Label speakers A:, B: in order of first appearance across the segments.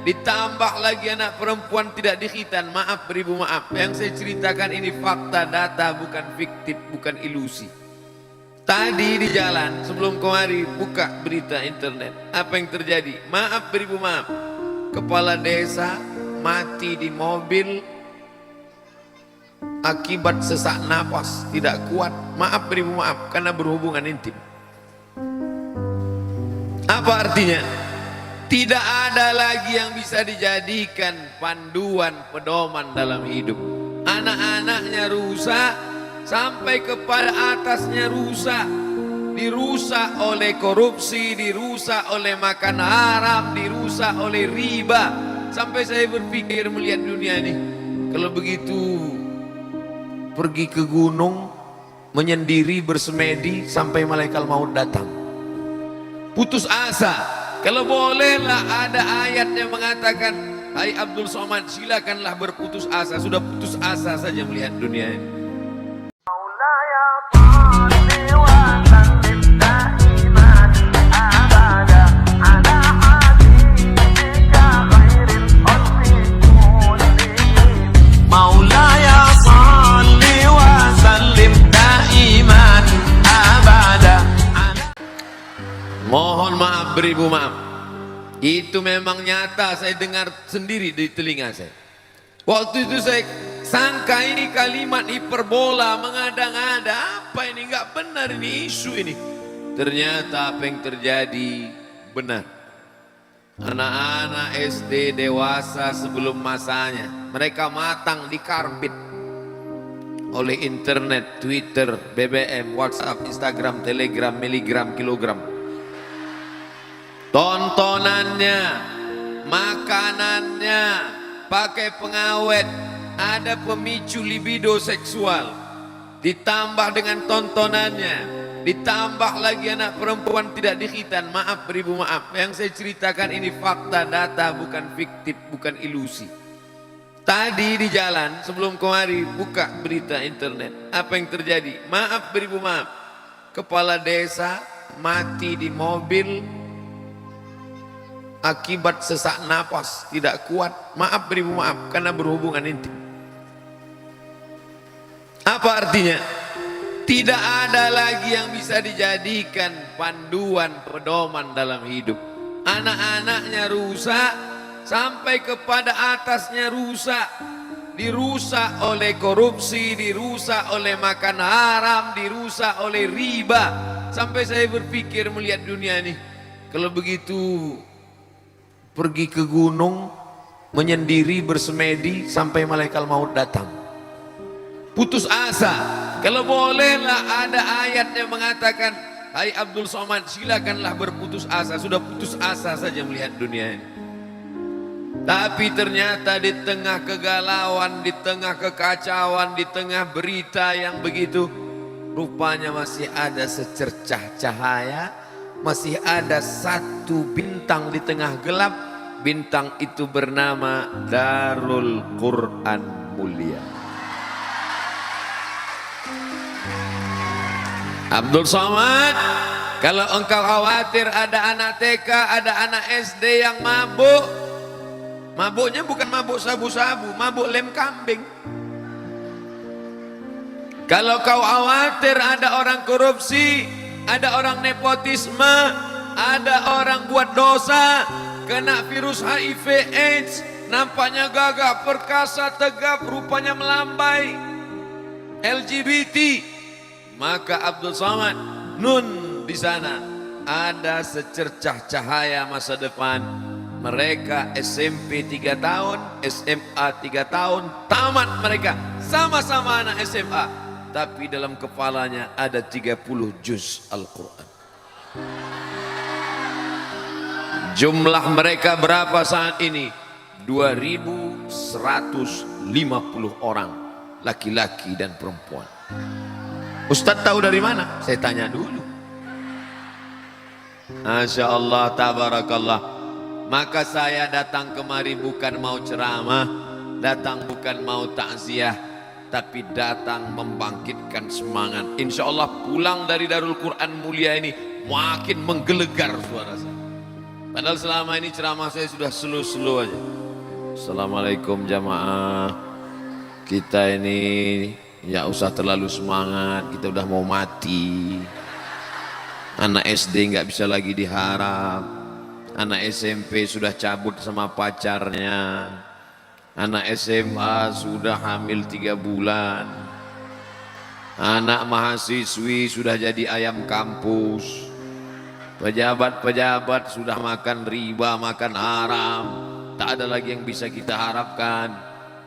A: ditambah lagi anak perempuan tidak dikhitan. Maaf beribu maaf, yang saya ceritakan ini fakta, data, bukan fiktif, bukan ilusi. Tadi di jalan sebelum kemari buka berita internet, apa yang terjadi? Maaf beribu maaf, kepala desa mati di mobil akibat sesak napas, tidak kuat. Maaf beribu maaf, karena berhubungan intim. Apa artinya? Tidak ada lagi yang bisa dijadikan panduan pedoman dalam hidup. Anak-anaknya rusak, sampai kepada atasnya rusak. Dirusak oleh korupsi, dirusak oleh makan haram, dirusak oleh riba. Sampai saya berpikir melihat dunia ini, kalau begitu pergi ke gunung, menyendiri, bersemedi sampai malaikat maut datang. Putus asa. Kalau bolehlah ada ayat yang mengatakan, hai Abdul Somad, silakanlah berputus asa. Sudah putus asa saja melihat dunia ini. Mohon maaf beribu maaf, itu memang nyata, saya dengar sendiri di telinga saya. Waktu itu saya sangka ini kalimat hiperbola, mengada-ngada, apa ini, nggak benar ini isu ini. Ternyata apa yang terjadi benar. Anak-anak SD dewasa sebelum masanya, mereka matang di karbit oleh internet, Twitter, BBM, WhatsApp, Instagram, Telegram, miligram, kilogram. Tontonannya, makanannya, pakai pengawet, ada pemicu libido seksual. Ditambah dengan tontonannya, ditambah lagi anak perempuan tidak dikhitan. Maaf beribu maaf, yang saya ceritakan ini fakta, data, bukan fiktif, bukan ilusi. Tadi di jalan sebelum kemari buka berita internet, apa yang terjadi? Maaf beribu maaf, kepala desa mati di mobil akibat sesak napas, tidak kuat. Maaf beribu maaf, karena berhubungan intim. Apa artinya? Tidak ada lagi yang bisa dijadikan panduan pedoman dalam hidup. Anak-anaknya rusak, sampai kepada atasnya rusak. Dirusak oleh korupsi, dirusak oleh makan haram, dirusak oleh riba. Sampai saya berpikir melihat dunia ini, kalau begitu pergi ke gunung, menyendiri, bersemedi sampai malaikat maut datang. Putus asa. Kalau bolehlah ada ayat yang mengatakan, hai Abdul Somad, silakanlah berputus asa. Sudah putus asa saja melihat dunia ini. Tapi ternyata di tengah kegalauan, di tengah kekacauan, di tengah berita yang begitu, rupanya masih ada secercah cahaya, masih ada satu bintang di tengah gelap. Bintang itu bernama Darul Quran Mulia. Abdul Somad, kalau engkau khawatir ada anak TK, ada anak SD yang mabuk, mabuknya bukan mabuk sabu-sabu, mabuk lem kambing. Kalau kau khawatir ada orang korupsi, ada orang nepotisme, ada orang buat dosa, kena virus HIV AIDS, nampaknya gagah, perkasa, tegap, rupanya melambai, LGBT, maka Abdul Somad, nun di sana ada secercah cahaya masa depan. Mereka SMP 3 tahun, SMA 3 tahun, tamat mereka, sama-sama anak SMA, tapi dalam kepalanya ada 30 juz Al-Quran. Jumlah mereka berapa saat ini? 2150 orang, laki-laki dan perempuan. Ustadz tahu dari mana? Saya tanya dulu. Masya Allah, tabarakallah. Maka saya datang kemari bukan mau ceramah, datang bukan mau takziah, tapi datang membangkitkan semangat. Insya Allah pulang dari Darul Quran Mulia ini makin menggelegar suara saya. Padahal selama ini ceramah saya sudah slow-slow aja. Assalamualaikum jamaah. Kita ini ya usah terlalu semangat, kita udah mau mati. Anak SD nggak bisa lagi diharap. Anak SMP sudah cabut sama pacarnya. Anak SMA sudah hamil 3 bulan. Anak mahasiswi sudah jadi ayam kampus. Pejabat-pejabat sudah makan riba, makan haram. Tak ada lagi yang bisa kita harapkan.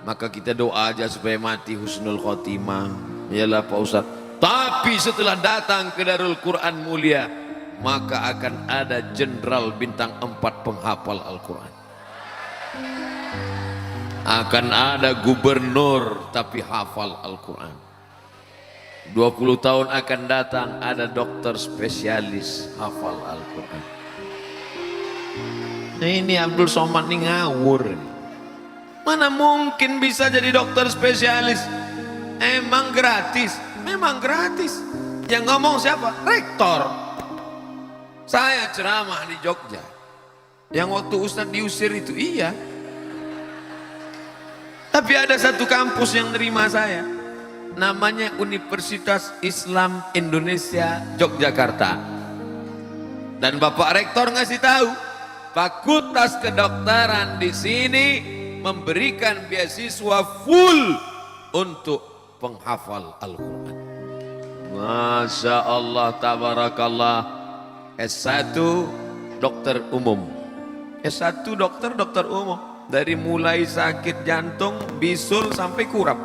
A: Maka kita doa aja supaya mati husnul khotimah. Yalah Pak Ustadz. Tapi setelah datang ke Darul Quran mulia, maka akan ada jenderal bintang 4 penghafal Al-Quran. Akan ada gubernur tapi hafal Al-Quran. 20 tahun akan datang ada dokter spesialis hafal Al-Quran. Nah ini Abdul Somad ini ngawur. Mana mungkin bisa jadi dokter spesialis? Emang gratis? Memang gratis. Yang ngomong siapa? Rektor. Saya ceramah di Jogja. Yang waktu Ustadz diusir itu iya. Tapi ada satu kampus yang nerima saya. Namanya Universitas Islam Indonesia Yogyakarta. Dan Bapak Rektor ngasih tahu, Fakultas Kedokteran di sini memberikan beasiswa full untuk penghafal Al-Quran. Masya Allah, tabarakallah. S1 dokter umum. S1 dokter umum. Dari mulai sakit jantung, bisul sampai kurap.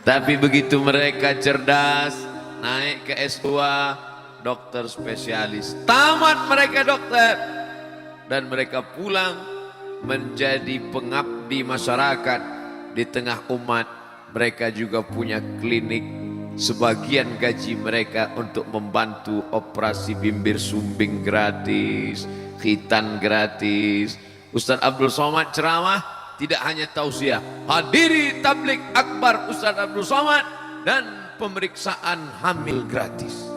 A: Tapi begitu mereka cerdas, naik ke S2, dokter spesialis. Tamat mereka dokter. Dan mereka pulang menjadi pengabdi masyarakat di tengah umat. Mereka juga punya klinik. Sebagian gaji mereka untuk membantu operasi bibir sumbing gratis, khitan gratis. Ustaz Abdul Somad ceramah tidak hanya tausiah, hadiri tablik akbar Ustaz Abdul Somad dan pemeriksaan hamil gratis.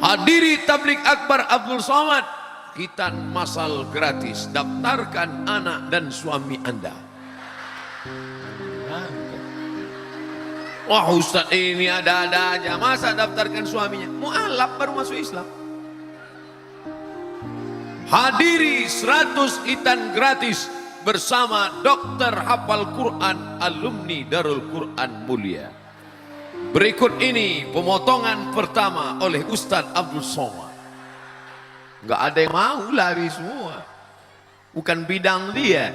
A: Hadiri tablik akbar Abdul Somad, khitan masal gratis. Daftarkan anak dan suami Anda. Wah Ustaz ini ada-ada aja. Masa daftarkan suaminya? Mu'alaf baru masuk Islam. Hadiri 100 khitan gratis bersama dokter hafal Quran alumni Darul Quran mulia. Berikut ini pemotongan pertama oleh Ustaz Abdul Somad. Enggak ada yang mau, lari semua. Bukan bidang dia.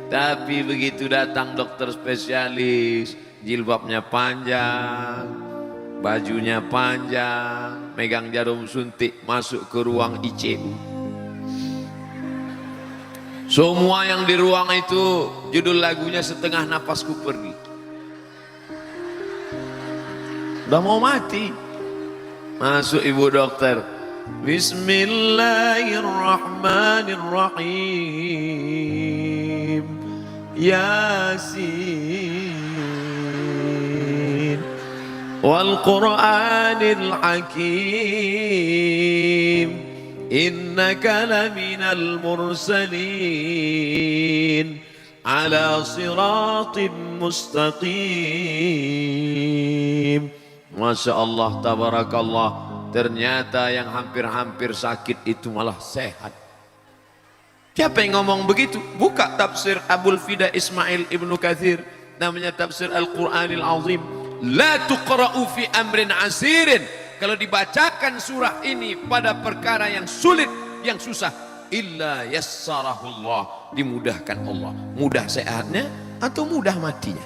A: Tapi begitu datang dokter spesialis, jilbabnya panjang, bajunya panjang, megang jarum suntik, masuk ke ruang ICU. Semua yang di ruang itu judul lagunya Setengah Napasku Pergi. Udah mau mati. Masuk ibu dokter. Bismillahirrahmanirrahim. Yasin wal Qur'anil Hakim innaka laminal mursalin ala siratim mustaqim. Masya Allah, tabarakallah. Ternyata yang hampir-hampir sakit itu malah sehat. Siapa yang ngomong begitu? Buka tafsir Abul Fida Ismail Ibnu Katsir, namanya tafsir Al-Quranil Azim. La tuqra'u fi amrin asirin. Kalau dibacakan surah ini pada perkara yang sulit, yang susah, illa yassarahullah, dimudahkan Allah. Mudah sehatnya atau mudah matinya.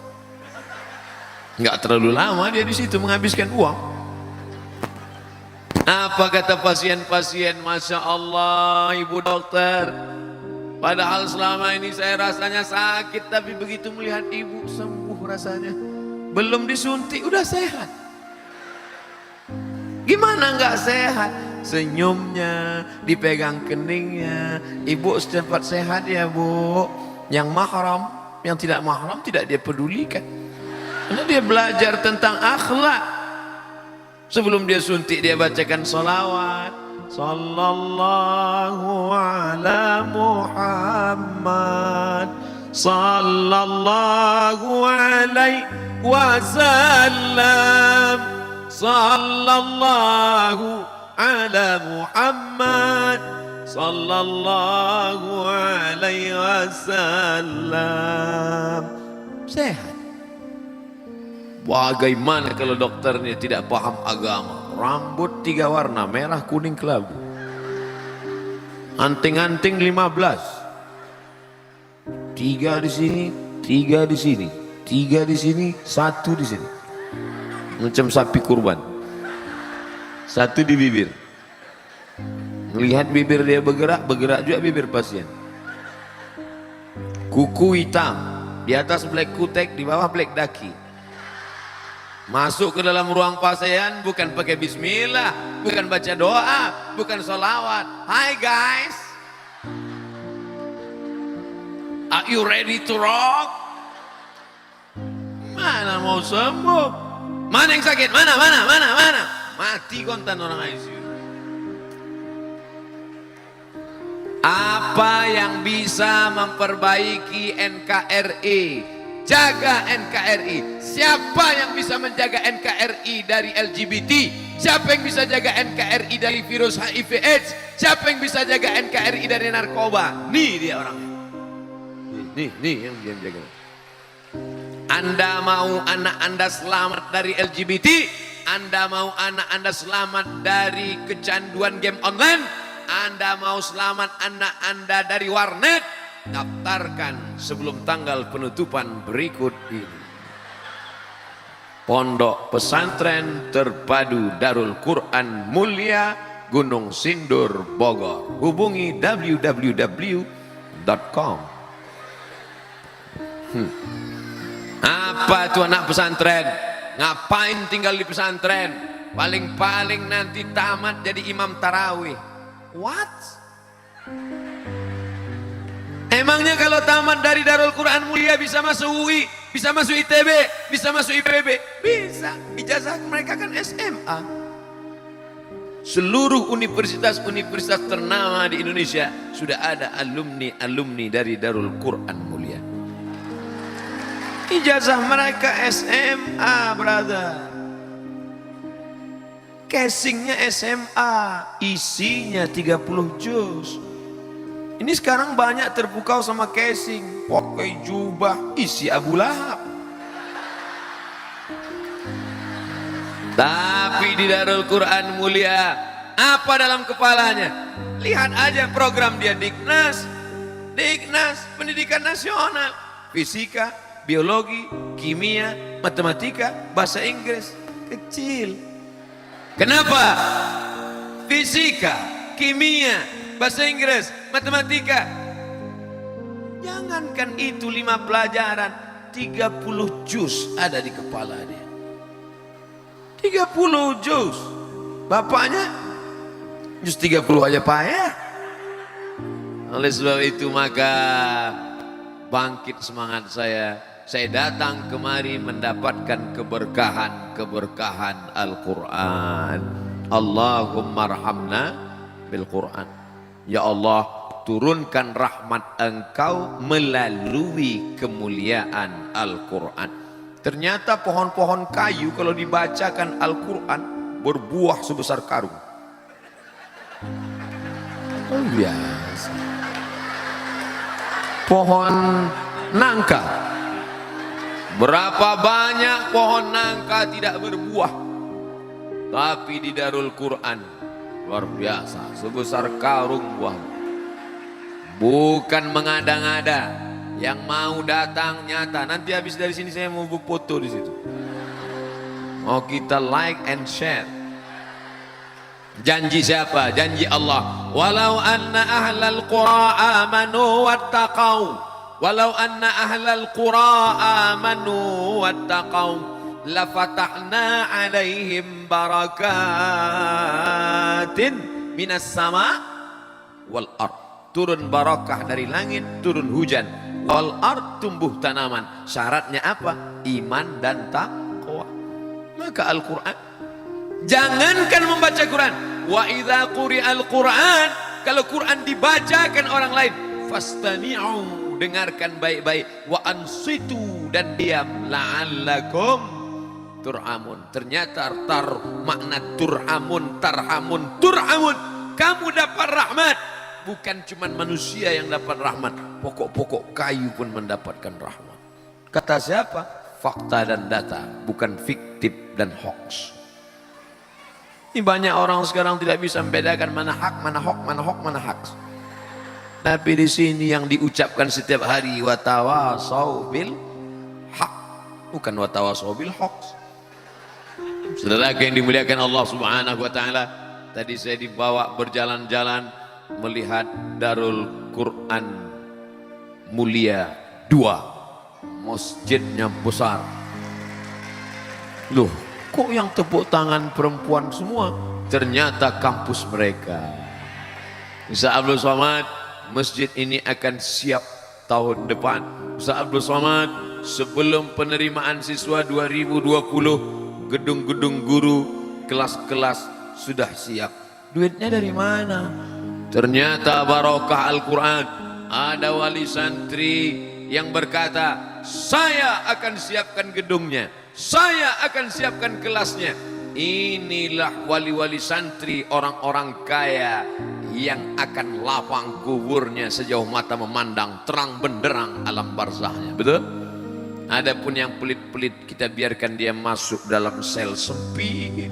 A: Enggak terlalu lama dia di situ menghabiskan uang. Apa kata pasien-pasien? Masya Allah ibu dokter, padahal selama ini saya rasanya sakit, tapi begitu melihat ibu sembuh rasanya. Belum disuntik udah sehat. Gimana nggak sehat? Senyumnya, dipegang keningnya. Ibu cepat sehat ya bu. Yang mahram, yang tidak mahram tidak dia pedulikan. Karena dia belajar tentang akhlak. Sebelum dia suntik dia bacakan sholawat. sallallahu ala Muhammad, sallallahu alaihi wasallam, sallallahu ala Muhammad, sallallahu alaihi wasallam. Sehat. Bagaimana kalau dokternya tidak paham agama? Rambut 3 warna, merah, kuning, kelabu. Anting-anting 15. 3 di sini, 3 di sini, 3 di sini, 1 di sini. Macam sapi kurban. 1 di bibir. Melihat bibir dia bergerak, bergerak juga bibir pasien. Kuku hitam, di atas black kutek, di bawah black daki. Masuk ke dalam ruang pasien bukan pakai bismillah, bukan baca doa, bukan sholawat. Hi guys, are you ready to rock? Mana mau sembuh? Mana yang sakit? Mana? Mati kontan orang ICU. Apa yang bisa memperbaiki NKRI? Jaga NKRI. Siapa yang bisa menjaga NKRI dari LGBT? Siapa yang bisa jaga NKRI dari virus HIV AIDS? Siapa yang bisa jaga NKRI dari narkoba? Nih dia orangnya. Nih yang dia jaga. Anda mau anak Anda selamat dari LGBT? Anda mau anak Anda selamat dari kecanduan game online? Anda mau selamat anak Anda dari warnet? Daftarkan sebelum tanggal penutupan berikut ini. Pondok Pesantren Terpadu Darul Quran Mulia, Gunung Sindur, Bogor. Hubungi www.com. Apa itu anak pesantren? Ngapain tinggal di pesantren? Paling-paling nanti tamat jadi imam tarawih. What? Emangnya kalau tamat dari Darul Quran Mulia bisa masuk UI, bisa masuk ITB, bisa masuk IPB? Bisa. Ijazah mereka kan SMA. Seluruh universitas-universitas ternama di Indonesia sudah ada alumni dari Darul Quran Mulia. Ijazah mereka SMA, brother. Casingnya SMA, isinya 30 juz. Ini sekarang banyak terpukau sama casing, pakai jubah isi Abu Lahab. Tapi di Darul Quran Mulia, apa dalam kepalanya? Lihat aja program dia Dignas, Pendidikan Nasional, Fisika, Biologi, Kimia, Matematika, Bahasa Inggris. Kecil. Kenapa? Fisika, Kimia, Bahasa Inggris, Matematika. Jangankan itu 5 pelajaran, 30 juz ada di kepala dia. 30 juz. Bapaknya juz 30 aja payah. Oleh sebab itu maka bangkit semangat saya. Saya datang kemari mendapatkan keberkahan Al-Quran. Allahumma arhamna bil Quran. Ya Allah, turunkan rahmat Engkau melalui kemuliaan Al-Quran. Ternyata pohon-pohon kayu kalau dibacakan Al-Quran berbuah sebesar karung. Oh biasa. Pohon nangka, berapa banyak pohon nangka tidak berbuah, tapi di Darul Quran luar biasa, sebesar karung buah. Bukan mengada-ngada, yang mau datang nyata. Nanti habis dari sini saya mau foto di situ. Mau kita like and share. Janji siapa? Janji Allah. Walau anna ahlal qura amanu wattaqau. Walau anna ahlal qura amanu wattaqau lafatahna alaihim barakatin minas sama wal ard. Turun barakah dari langit, turun hujan. Wal ard, tumbuh tanaman. Syaratnya apa? Iman dan takwa. Maka Al-Quran, jangankan membaca Quran, wa idza quri'al Qur'an, kalau Quran dibacakan orang lain, fastami'u, dengarkan baik-baik, wa ansitu, dan diam, la'allakum turhamun. Ternyata makna turhamun, tarhamun, turhamun, kamu dapat rahmat. Bukan cuma manusia yang dapat rahmat, pokok-pokok kayu pun mendapatkan rahmat. Kata siapa? Fakta dan data, bukan fiktif dan hoax. Ini banyak orang sekarang tidak bisa membedakan mana hak, mana hoax, mana hoax, mana hak. Tapi di sini yang diucapkan setiap hari, watawasau bil hak, bukan watawasau bil hoax. Saudara yang dimuliakan Allah Subhanahu wa taala, tadi saya dibawa berjalan-jalan melihat Darul Quran Mulia 2, masjidnya besar. Loh, kok yang tepuk tangan perempuan semua? Ternyata kampus mereka. Ustaz Abdul Somad, masjid ini akan siap tahun depan. Ustaz Abdul Somad, sebelum penerimaan siswa 2020, gedung-gedung guru, kelas-kelas sudah siap. Duitnya dari mana? Ternyata barokah Al-Quran. Ada wali santri yang berkata, saya akan siapkan gedungnya, saya akan siapkan kelasnya. Inilah wali-wali santri, orang-orang kaya yang akan lapang kuburnya sejauh mata memandang terang benderang alam barzahnya. Betul? Adapun yang pelit-pelit, kita biarkan dia masuk dalam sel sempit.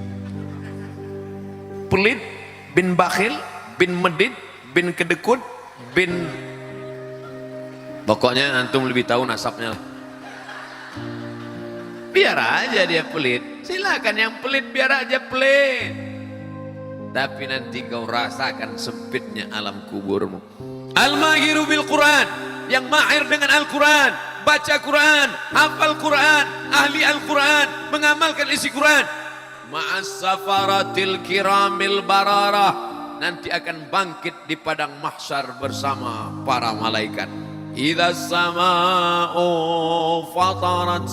A: Pelit, bin bakhil, bin medit, bin kedekut, bin, pokoknya antum lebih tahu nasabnya. Biar aja dia pelit, silakan yang pelit biar aja pelit, tapi nanti kau rasakan sempitnya alam kuburmu. Al-mahiru bil Quran, yang mahir dengan Al-Quran, baca Quran, hafal Quran, ahli Al-Quran, mengamalkan isi Quran, ma'as safaratil kiramil bararah, nanti akan bangkit di padang mahsyar bersama para malaikat. Idza sama'u fatarat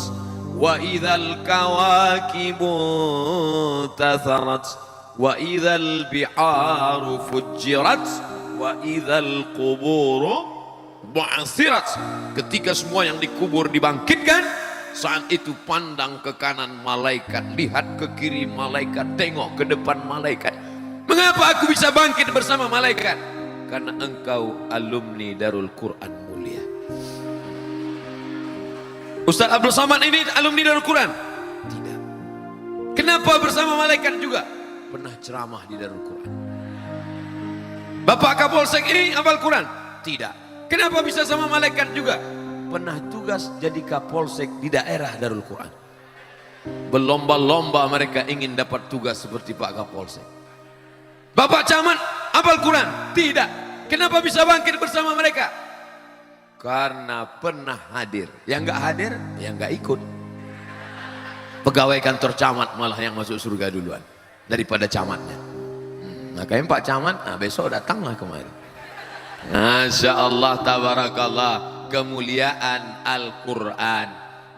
A: wa idzal kawakibu tatharat wa idzal biharu fujirat wa idzal quburu bu'athirat. Ketika semua yang dikubur dibangkitkan, saat itu pandang ke kanan malaikat, lihat ke kiri malaikat, tengok ke depan malaikat. Mengapa aku bisa bangkit bersama malaikat? Karena engkau alumni Darul Quran Mulia. Ustaz Abdul Somad ini alumni Darul Quran? Tidak. Kenapa bersama malaikat juga? Pernah ceramah di Darul Quran. Bapak Kapolsek ini hafal Quran? Tidak. Kenapa bisa sama malaikat juga? Pernah tugas jadi Kapolsek di daerah Darul Quran. Berlomba-lomba mereka ingin dapat tugas seperti Pak Kapolsek. Bapak Camat hafal Quran? Tidak. Kenapa bisa bangkit bersama mereka? Karena pernah hadir. Yang enggak hadir, yang enggak ikut. Pegawai kantor camat malah yang masuk surga duluan daripada camatnya. Makanya Pak Camat, besok datanglah kemari. Masya Allah, tabarakallah, kemuliaan Al-Quran.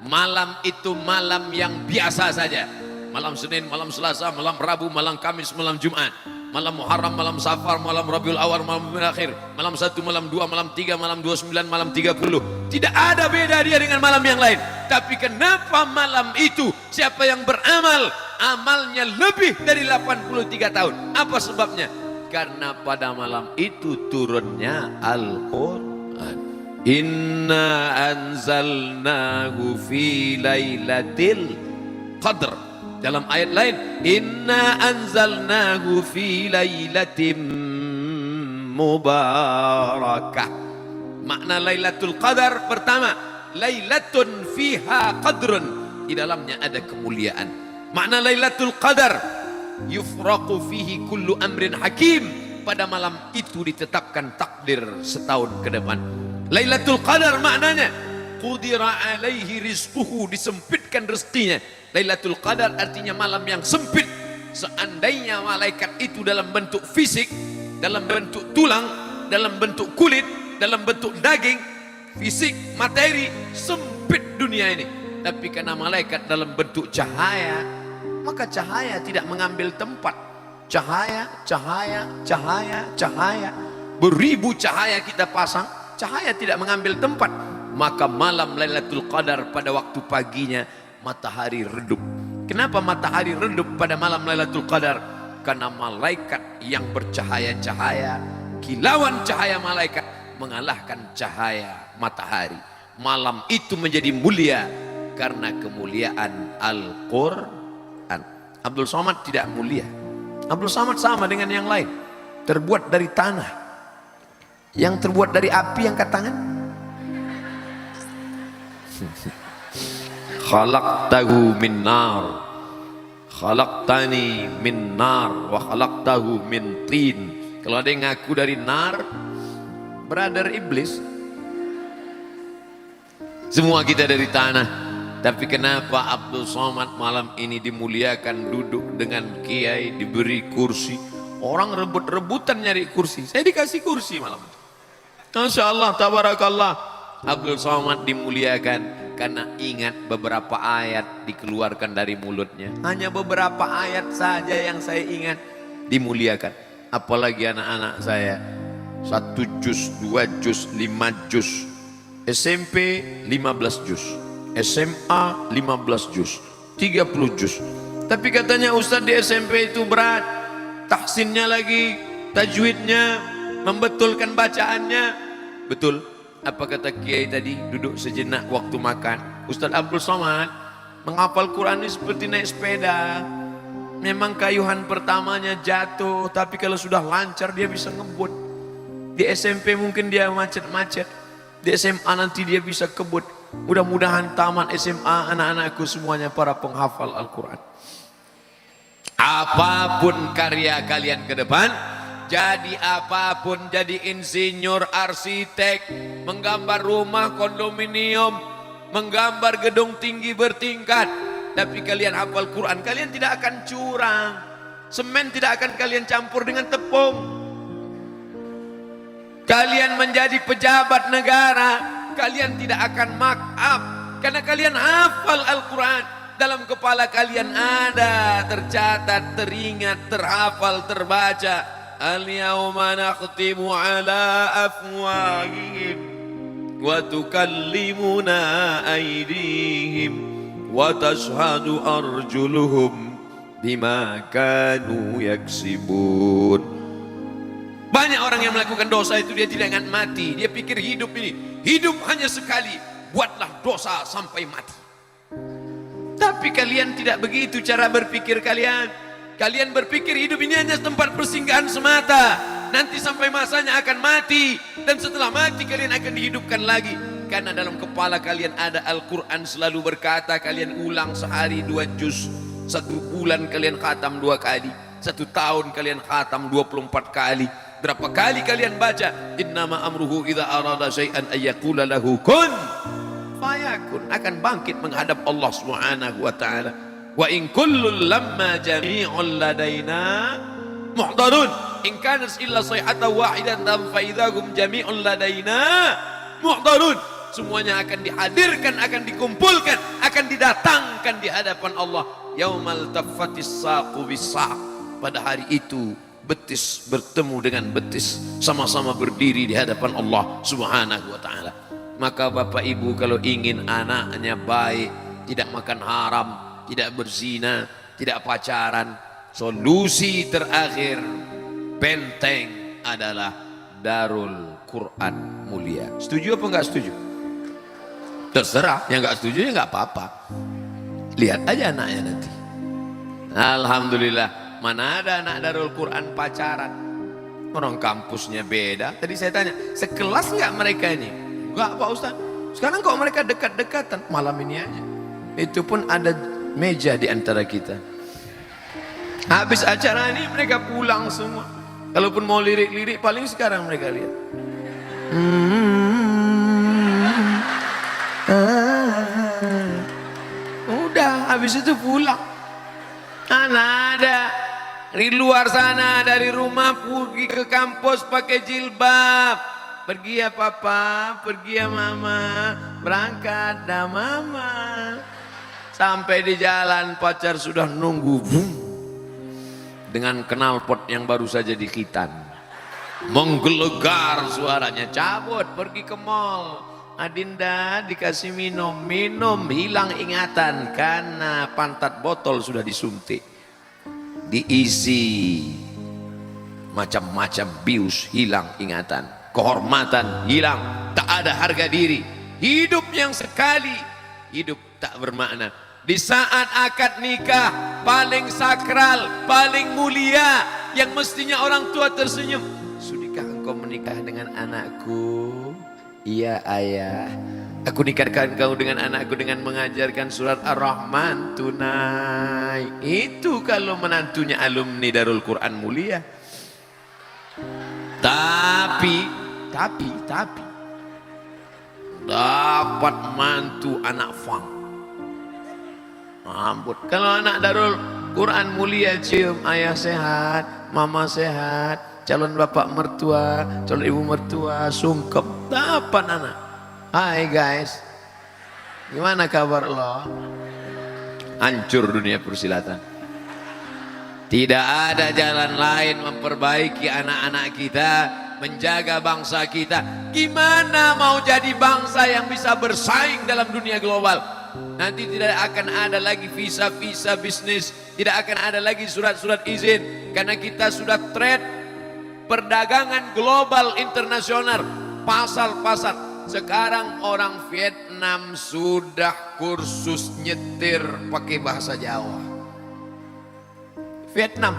A: Malam itu malam yang biasa saja. Malam Senin, malam Selasa, malam Rabu, malam Kamis, malam Jumat, malam Muharram, malam Safar, malam Rabiul Awal, malam Akhir, malam 1, malam 2, malam 3, malam 29, malam 30. Tidak ada beda dia dengan malam yang lain. Tapi kenapa malam itu siapa yang beramal, amalnya lebih dari 83 tahun? Apa sebabnya? Karena pada malam itu turunnya Al-Quran. Inna anzalnahu fi lailatul qadr. Dalam ayat lain, inna anzalnahu fi lailatin mubarakah. Makna Lailatul Qadar pertama, lailatun fiha qadrun, di dalamnya ada kemuliaan. Makna Lailatul Qadar, yufraqu fihi kullu amrin hakim, pada malam itu ditetapkan takdir setahun ke depan. Lailatul Qadar maknanya qudira alaihi rizquhu, disempitkan rezekinya. Lailatul Qadar artinya malam yang sempit. Seandainya malaikat itu dalam bentuk fisik, dalam bentuk tulang, dalam bentuk kulit, dalam bentuk daging, fisik, materi, sempit dunia ini. Tapi karena malaikat dalam bentuk cahaya, maka cahaya tidak mengambil tempat. Cahaya, cahaya, cahaya, cahaya. Beribu cahaya kita pasang, cahaya tidak mengambil tempat. Maka malam Lailatul Qadar pada waktu paginya matahari redup. Kenapa matahari redup pada malam Lailatul Qadar? Karena malaikat yang bercahaya-cahaya, kilauan cahaya malaikat mengalahkan cahaya matahari. Malam itu menjadi mulia karena kemuliaan Al-Quran. Abdul Somad tidak mulia. Abdul Somad sama dengan yang lain, terbuat dari tanah. Yang terbuat dari api angkat tangan. Khalaqtahu min nar, khalaqtani min nar, wa khalaqtahu min tin. Kalau ada yang ngaku dari nar, brother iblis. Semua kita dari tanah. Tapi kenapa Abdul Somad malam ini dimuliakan, duduk dengan kiai, diberi kursi. Orang rebut-rebutan nyari kursi, saya dikasih kursi malam. Masya Allah, tabarakallah. Abdul Somad dimuliakan karena ingat beberapa ayat dikeluarkan dari mulutnya. Hanya beberapa ayat saja yang saya ingat, dimuliakan. Apalagi anak-anak saya, 1 juz, 2 juz, 5 juz. SMP 15 juz, SMA 15 juz, 30 juz. Tapi katanya Ustadz di SMP itu berat, tahsinnya lagi, tajwidnya, membetulkan bacaannya. Betul, apa kata kiai tadi, duduk sejenak waktu makan. Ustadz Abdul Somad menghafal Quran ini seperti naik sepeda. Memang kayuhan pertamanya jatuh, tapi kalau sudah lancar dia bisa ngebut. Di SMP mungkin dia macet-macet, di SMA nanti dia bisa kebut. Mudah-mudahan taman SMA anak-anakku semuanya para penghafal Al-Quran. Apapun karya kalian ke depan, jadi apapun, jadi insinyur, arsitek, menggambar rumah kondominium, menggambar gedung tinggi bertingkat, tapi kalian hafal Quran, kalian tidak akan curang. Semen tidak akan kalian campur dengan tepung. Kalian menjadi pejabat negara, kalian tidak akan mark up karena kalian hafal Al-Quran. Dalam kepala kalian ada, tercatat, teringat, terhafal, terbaca. Al-yawma nakhtimu ala afwahihim wa tukallimuna aydihim wa tashhadu arjuluhum bima kanu yaksibun. Banyak orang yang melakukan dosa itu dia tidak akan mati. Dia pikir hidup ini, hidup hanya sekali, buatlah dosa sampai mati. Tapi kalian tidak begitu cara berpikir kalian. Kalian berpikir hidup ini hanya tempat persinggahan semata. Nanti sampai masanya akan mati, dan setelah mati kalian akan dihidupkan lagi. Karena dalam kepala kalian ada Al-Quran selalu berkata, kalian ulang sehari 2 juz. 1 bulan kalian khatam 2 kali. 1 tahun kalian khatam 24 kali. Berapa kali kalian baca innama amruhu idza arada syai'an ayyaqula lahu kun fayakun, akan bangkit menghadap Allah Subhanahu wa taala. Wa in kullun lamma jami'un ladaina muhdarun in kanat illa sayhatan wahidatan fa idzahum jami'un ladaina muhdarun. Semuanya akan dihadirkan, akan dikumpulkan, akan didatangkan di hadapan Allah. Yaumal taffatis saqu bis-saq, pada hari itu betis bertemu dengan betis, sama-sama berdiri di hadapan Allah Subhanahu wa taala. Maka Bapak Ibu kalau ingin anaknya baik, tidak makan haram, tidak berzina, tidak pacaran, solusi terakhir benteng adalah Darul Quran mulia. Setuju apa enggak setuju? Terserah, yang enggak setuju ya enggak apa-apa. Lihat aja anaknya nanti. Alhamdulillah. Mana ada anak Darul Quran pacaran? Orang kampusnya beda. Tadi saya tanya, sekelas nggak mereka ini? Enggak Pak Ustaz. Sekarang kok mereka dekat-dekatan? Malam ini aja. Itu pun ada meja di antara kita. Habis acara ini mereka pulang semua. Kalaupun mau lirik-lirik paling sekarang mereka lihat. Udah habis itu pulang. Anak ada di luar sana, dari rumah pergi ke kampus pakai jilbab. Pergi ya papa, pergi ya mama, berangkat dah mama. Sampai di jalan pacar sudah nunggu. dengan knalpot yang baru saja dikhitan, menggelegar suaranya, cabut pergi ke mall. Adinda dikasih minum, hilang ingatan karena pantat botol sudah disuntik, diisi macam-macam bius, hilang ingatan, kehormatan hilang, tak ada harga diri, hidup yang sekali, hidup tak bermakna. Di saat akad nikah paling sakral, paling mulia, yang mestinya orang tua tersenyum, sudahkah engkau menikah dengan anakku? Iya ayah, aku nikahkan kau dengan anakku dengan mengajarkan surat Ar-Rahman tunai. Itu kalau menantunya alumni Darul Quran mulia. Tapi dapat mantu anak fang, ampun. Kalau anak Darul Quran mulia cium, ayah sehat, mama sehat, calon bapak mertua, calon ibu mertua sungkep, dapat anak. Hai guys, gimana kabar lo? Hancur dunia persilatan. Tidak ada jalan lain memperbaiki anak-anak kita, menjaga bangsa kita. Gimana mau jadi bangsa yang bisa bersaing dalam dunia global? Nanti tidak akan ada lagi visa-visa bisnis, tidak akan ada lagi surat-surat izin, karena kita sudah trade perdagangan global internasional, pasar-pasar. Sekarang orang Vietnam sudah kursus nyetir pakai bahasa Jawa. Vietnam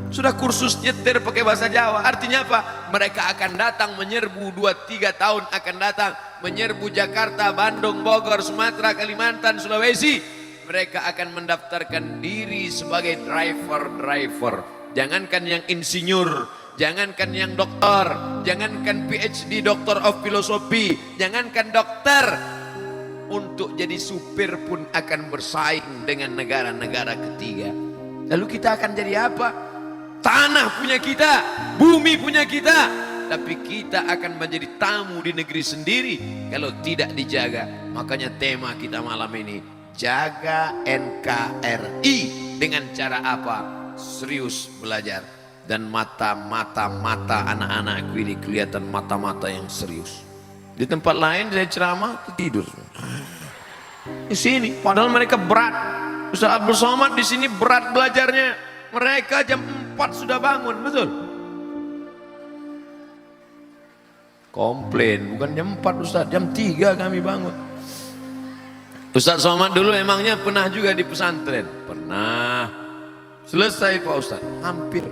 A: sudah kursus nyetir pakai bahasa Jawa. Artinya apa? Mereka akan datang menyerbu 2-3 tahun akan datang menyerbu Jakarta, Bandung, Bogor, Sumatera, Kalimantan, Sulawesi. Mereka akan mendaftarkan diri sebagai driver. Jangankan yang insinyur, jangankan yang dokter, jangankan PhD, Doctor of Philosophy, jangankan dokter, untuk jadi supir pun akan bersaing dengan negara-negara ketiga. Lalu kita akan jadi apa? Tanah punya kita, bumi punya kita, tapi kita akan menjadi tamu di negeri sendiri kalau tidak dijaga. Makanya tema kita malam ini, jaga NKRI. Dengan cara apa? Serius belajar. Dan mata anak-anakku ini kelihatan mata-mata yang serius. Di tempat lain saya ceramah tidur. Di sini padahal mereka berat. Ustaz Abdul Somad di sini berat belajarnya. Mereka jam 4 sudah bangun, betul? Komplain, bukan jam 4 Ustaz, jam 3 kami bangun. Ustaz Somad dulu emangnya pernah juga di pesantren? Pernah. Selesai Pak Ustaz, hampir.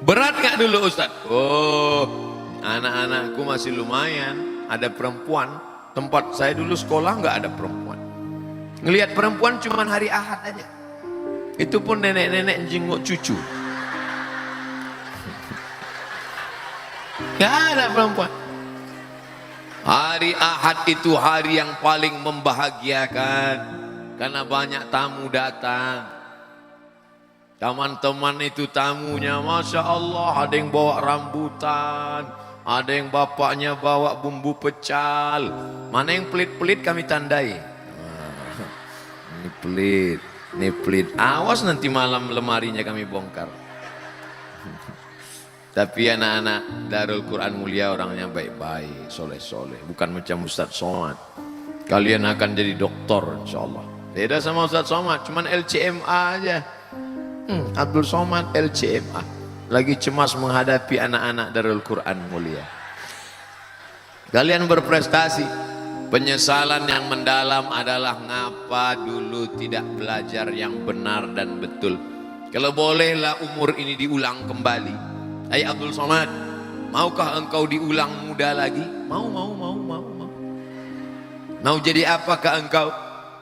A: Berat gak dulu Ustaz? Oh, anak-anakku masih lumayan, ada perempuan. Tempat saya dulu sekolah nggak ada perempuan. Ngelihat perempuan cuman hari Ahad aja. Itu pun nenek-nenek jenguk cucu. Gak ada perempuan. Hari Ahad itu hari yang paling membahagiakan, karena banyak tamu datang. Teman-teman itu tamunya, Masya Allah, ada yang bawa rambutan, ada yang bapaknya bawa bumbu pecal. Mana yang pelit-pelit kami tandai. Ini pelit, ini pelit. Awas nanti malam lemarinya kami bongkar. Tapi anak-anak Darul Quran mulia orangnya baik-baik, soleh-soleh. Bukan macam Ustaz Somad. Kalian akan jadi doktor insya Allah. Beda sama Ustaz Somad, cuman LCMA aja. Abdul Somad LCMA. Lagi cemas menghadapi anak-anak Darul Quran mulia. Kalian berprestasi. Penyesalan yang mendalam adalah ngapa dulu tidak belajar yang benar dan betul. Kalau bolehlah umur ini diulang kembali. Hai Abdul Somad, maukah engkau diulang muda lagi? Mau. Mau jadi apakah engkau?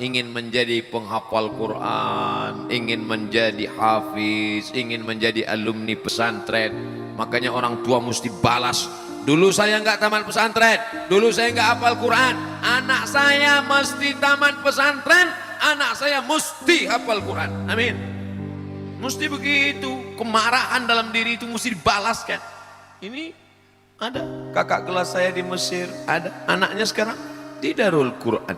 A: Ingin menjadi penghafal Quran, ingin menjadi hafiz, ingin menjadi alumni pesantren. Makanya orang tua mesti balas. Dulu saya nggak tamat pesantren, dulu saya nggak hafal Quran. Anak saya mesti tamat pesantren, anak saya mesti hafal Quran. Amin. Mesti begitu. Kemarahan dalam diri itu mesti dibalaskan. Ini ada kakak kelas saya di Mesir, ada anaknya sekarang di Darul Quran.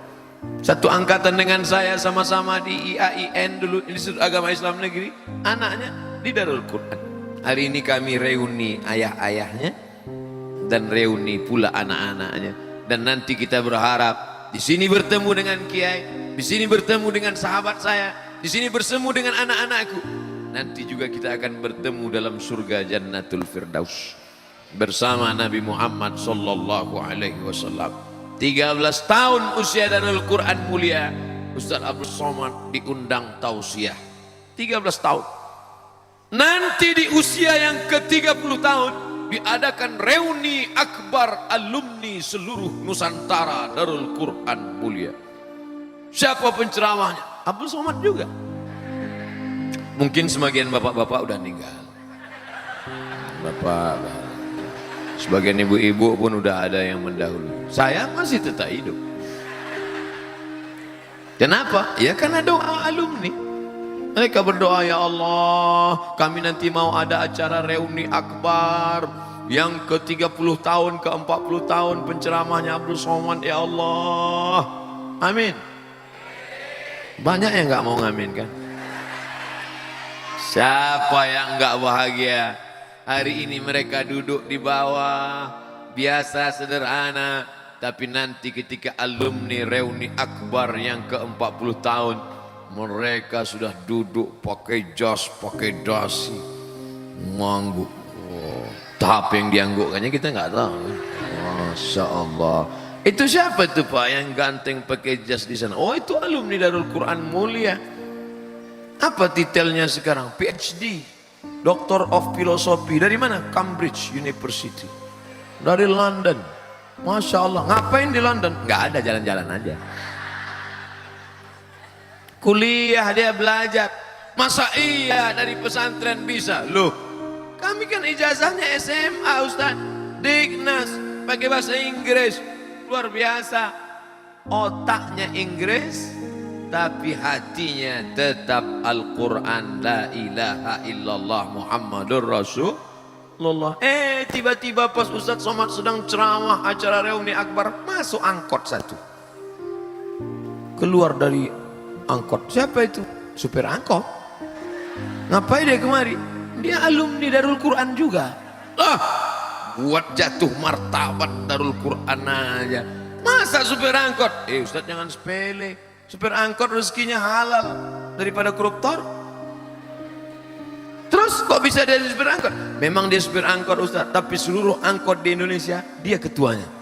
A: Satu angkatan dengan saya, sama-sama di IAIN dulu, Institut Agama Islam Negeri. Anaknya di Darul Quran. Hari ini kami reuni ayah-ayahnya dan reuni pula anak-anaknya. Dan nanti kita berharap di sini bertemu dengan kiai, di sini bertemu dengan sahabat saya, di sini bertemu dengan anak-anakku. Nanti juga kita akan bertemu dalam surga Jannatul Firdaus bersama Nabi Muhammad sallallahu alaihi wasallam. 13 tahun usia Darul Quran mulia, Ustaz Abdul Somad diundang tausiah. 13 tahun. Nanti di usia yang ke-30 tahun diadakan reuni akbar alumni seluruh Nusantara Darul Quran mulia. Siapa penceramahnya? Abdul Somad juga. Mungkin sebagian bapak-bapak udah meninggal. Bapak, sebagian ibu-ibu pun udah ada yang mendahului. Saya masih tetap hidup. Kenapa? Ya karena doa alumni. Mereka berdoa, ya Allah, kami nanti mau ada acara reuni akbar yang ke-30 tahun, ke-40 tahun penceramahnya Abdul Somad, ya Allah. Amin. Banyak yang nggak mau ngamin kan? Siapa yang nggak bahagia? Hari ini mereka duduk di bawah, biasa sederhana, tapi nanti ketika alumni reuni akbar yang ke-40 tahun, mereka sudah duduk pakai jas, pakai dasi, mengangguk. Oh, tahap yang dianggukkannya kita nggak tahu. Masya Allah. Itu siapa itu Pak yang ganteng pakai jas di sana? Oh, itu alumni Darul Quran mulia. Apa titelnya sekarang? PhD, Doctor of Philosophy. Dari mana? Cambridge University. Dari London. Masya Allah. Ngapain di London? Nggak ada, jalan-jalan aja. Kuliah dia belajar. Masa iya dari pesantren bisa? Loh, kami kan ijazahnya SMA Ustaz, Dignas, pakai bahasa Inggris. Luar biasa. Otaknya Inggris, tapi hatinya tetap Al-Quran, la ilaha illallah Muhammadur Rasulullah. Tiba-tiba pas Ustaz Somad sedang ceramah acara reuni akbar, masuk angkot satu. Keluar dari angkot. Siapa itu? Supir angkot. Ngapain dia kemari? Dia alumni Darul Quran juga. Buat jatuh martabat Darul Quran aja. Masa supir angkot? Ustaz jangan sepele. Supir angkot rezekinya halal daripada koruptor. Terus kok bisa dia supir angkot? Memang dia supir angkot Ustaz, tapi seluruh angkot di Indonesia dia ketuanya.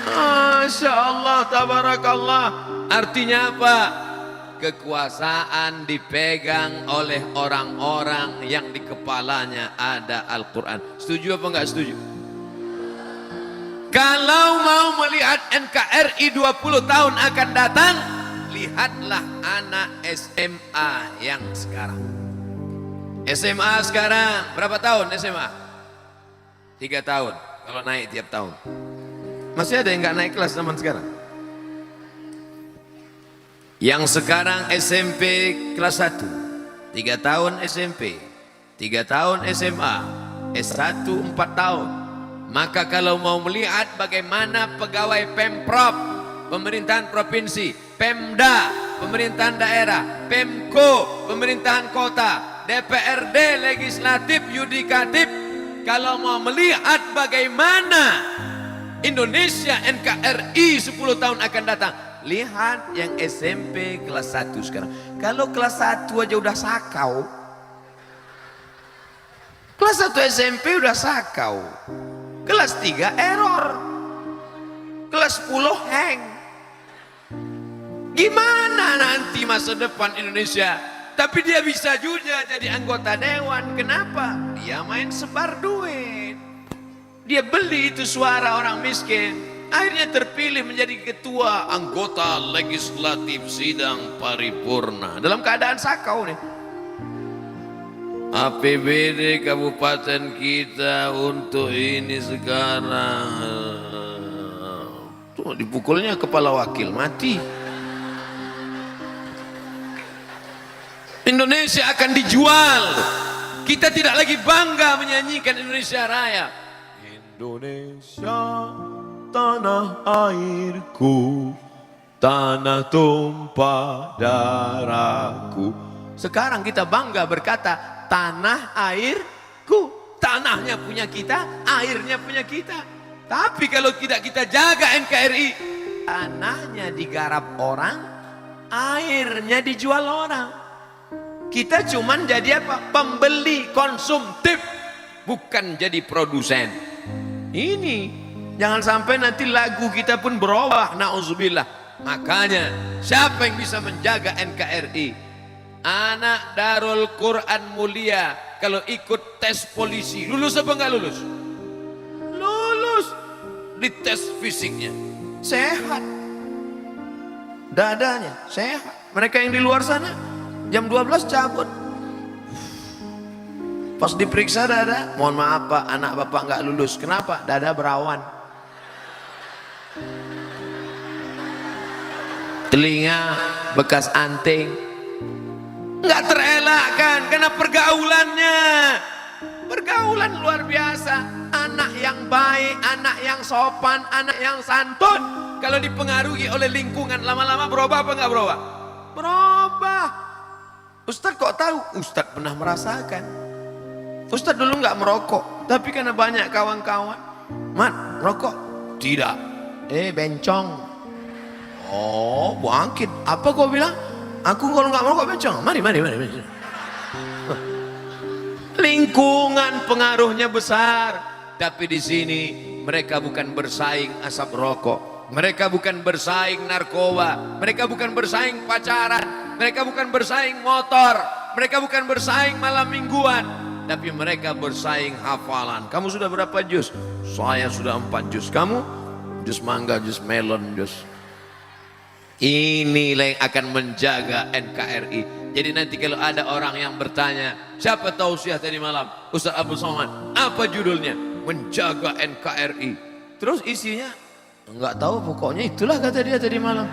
A: Masya Allah, tabarakallah. Artinya apa? Kekuasaan dipegang oleh orang-orang yang di kepalanya ada Al-Quran. Setuju apa enggak setuju? Kalau mau melihat NKRI 20 tahun akan datang, lihatlah anak SMA yang sekarang. SMA sekarang berapa tahun SMA? 3 tahun. Kalau naik tiap tahun. Masih ada yang nggak naik kelas zaman sekarang? Yang sekarang SMP kelas 1, 3 tahun SMP, 3 tahun SMA, S1 4 tahun. Maka kalau mau melihat bagaimana pegawai Pemprov, pemerintahan provinsi, Pemda, pemerintahan daerah, Pemko, pemerintahan kota, DPRD, legislatif, yudikatif, kalau mau melihat bagaimana Indonesia NKRI 10 tahun akan datang, lihat yang SMP kelas 1 sekarang. Kalau kelas 1 aja udah sakau, kelas 1 SMP udah sakau, kelas 3 error, kelas 10 hang. Gimana nanti masa depan Indonesia? Tapi dia bisa juga jadi anggota dewan. Kenapa? Dia main sebar duit. Dia beli itu suara orang miskin. Akhirnya terpilih menjadi ketua anggota legislatif sidang paripurna. Dalam keadaan sakau nih. APBD kabupaten kita untuk ini sekarang. Tuh dipukulnya kepala wakil mati. Indonesia akan dijual. Kita tidak lagi bangga menyanyikan Indonesia Raya. Indonesia tanah airku, tanah tumpah darahku. Sekarang kita bangga berkata tanah airku. Tanahnya punya kita, airnya punya kita. Tapi kalau tidak kita jaga NKRI, tanahnya digarap orang, airnya dijual orang. Kita cuman jadi apa? Pembeli, konsumtif, bukan jadi produsen. Ini jangan sampai nanti lagu kita pun berubah, na'udzubillah. Makanya siapa yang bisa menjaga NKRI? Anak Darul Quran Mulia kalau ikut tes polisi, lulus apa enggak lulus? Lulus. Di tes fisiknya sehat, dadanya sehat. Mereka yang di luar sana jam 12 cabut. Pas diperiksa dada, mohon maaf Pak, anak Bapak enggak lulus. Kenapa? Dada berawan. Telinga bekas anting. Nggak terelakkan karena pergaulannya. Pergaulan luar biasa. Anak yang baik, anak yang sopan, anak yang santun, kalau dipengaruhi oleh lingkungan, lama-lama berubah apa nggak berubah? Berubah. Ustadz kok tahu? Ustadz pernah merasakan. Ustadz dulu nggak merokok, tapi karena banyak kawan-kawan. Mat, merokok? Tidak. Bencong. Oh, bangkit. Apa kau bilang? Aku kalau nggak merokok bencong. Mari. Lingkungan pengaruhnya besar. Tapi di sini mereka bukan bersaing asap rokok. Mereka bukan bersaing narkoba. Mereka bukan bersaing pacaran. Mereka bukan bersaing motor. Mereka bukan bersaing malam mingguan. Tapi mereka bersaing hafalan. Kamu sudah berapa juz? Saya sudah 4 juz. Kamu? Juz mangga, juz melon, juz. Inilah yang akan menjaga NKRI. Jadi nanti kalau ada orang yang bertanya, siapa tausiah tadi malam? Ustaz Abdul Somad. Apa judulnya? Menjaga NKRI. Terus isinya enggak tahu, pokoknya itulah kata dia tadi malam.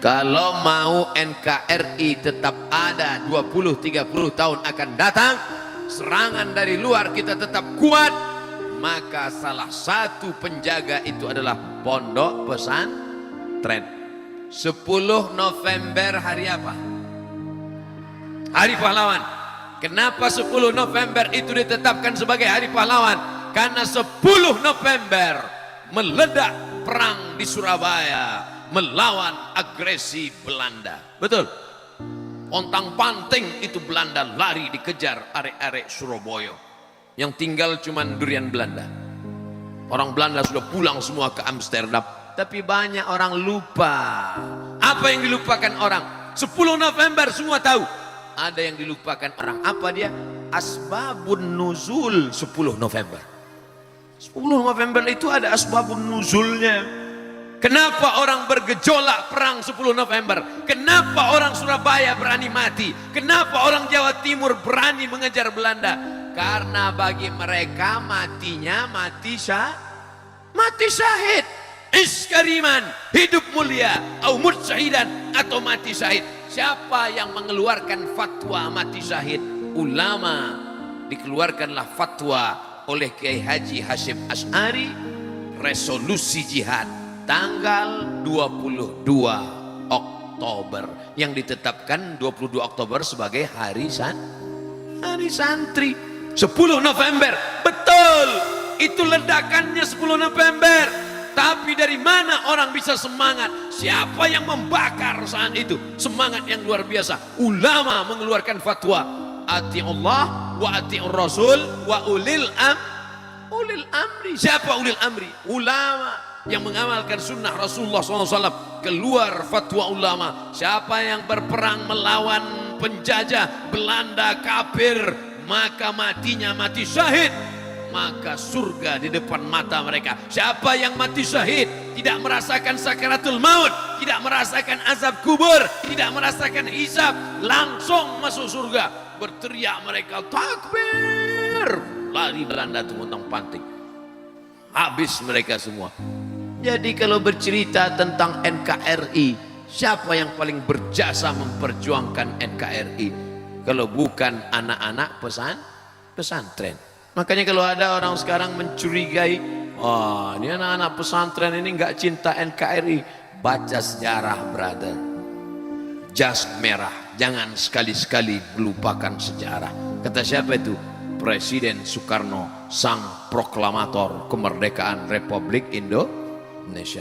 A: Kalau mau NKRI tetap ada 20-30 tahun akan datang, serangan dari luar kita tetap kuat, maka salah satu penjaga itu adalah pondok pesantren. 10 November hari apa? Hari pahlawan. Kenapa 10 November itu ditetapkan sebagai hari pahlawan? Karena 10 November meledak perang di Surabaya melawan agresi Belanda. Betul? Pontang panting itu Belanda lari dikejar arek-arek Surabaya. Yang tinggal cuman durian Belanda. Orang Belanda sudah pulang semua ke Amsterdam. Tapi banyak orang lupa. Apa yang dilupakan orang? 10 November semua tahu. Ada yang dilupakan orang. Apa dia? Asbabun nuzul 10 November. 10 November itu ada asbabun nuzulnya. Kenapa orang bergejolak perang 10 November? Kenapa orang Surabaya berani mati? Kenapa orang Jawa Timur berani mengejar Belanda? Karena bagi mereka matinya mati syahid. Iskariman, hidup mulia, au mut syahidan, atau mati syahid. Siapa yang mengeluarkan fatwa mati syahid? Ulama. Dikeluarkanlah fatwa oleh Kiai Haji Hashim Asy'ari, resolusi jihad tanggal 22 Oktober yang ditetapkan 22 Oktober sebagai hari santri. 10 November, betul, itu ledakannya 10 November. Tapi dari mana orang bisa semangat? Siapa yang membakar saat itu? Semangat yang luar biasa. Ulama mengeluarkan fatwa. Ati'ullah wa ati'ur rasul wa ulil amri. Siapa ulil amri? Ulama yang mengamalkan sunnah Rasulullah SAW. Keluar fatwa ulama. Siapa yang berperang melawan penjajah Belanda kafir, maka matinya mati syahid. Maka surga di depan mata mereka. Siapa yang mati syahid, tidak merasakan sakaratul maut, tidak merasakan azab kubur, tidak merasakan hisab, langsung masuk surga. Berteriak mereka, takbir. Lari Belanda itu montong panting. Habis mereka semua. Jadi kalau bercerita tentang NKRI, siapa yang paling berjasa memperjuangkan NKRI? Kalau bukan anak-anak pesantren. Makanya kalau ada orang sekarang mencurigai, Oh, ini anak-anak pesantren ini nggak cinta NKRI. Baca sejarah, brother. Jas merah, jangan sekali-sekali melupakan sejarah. Kata siapa itu? Presiden Soekarno, sang proklamator kemerdekaan Republik Indonesia.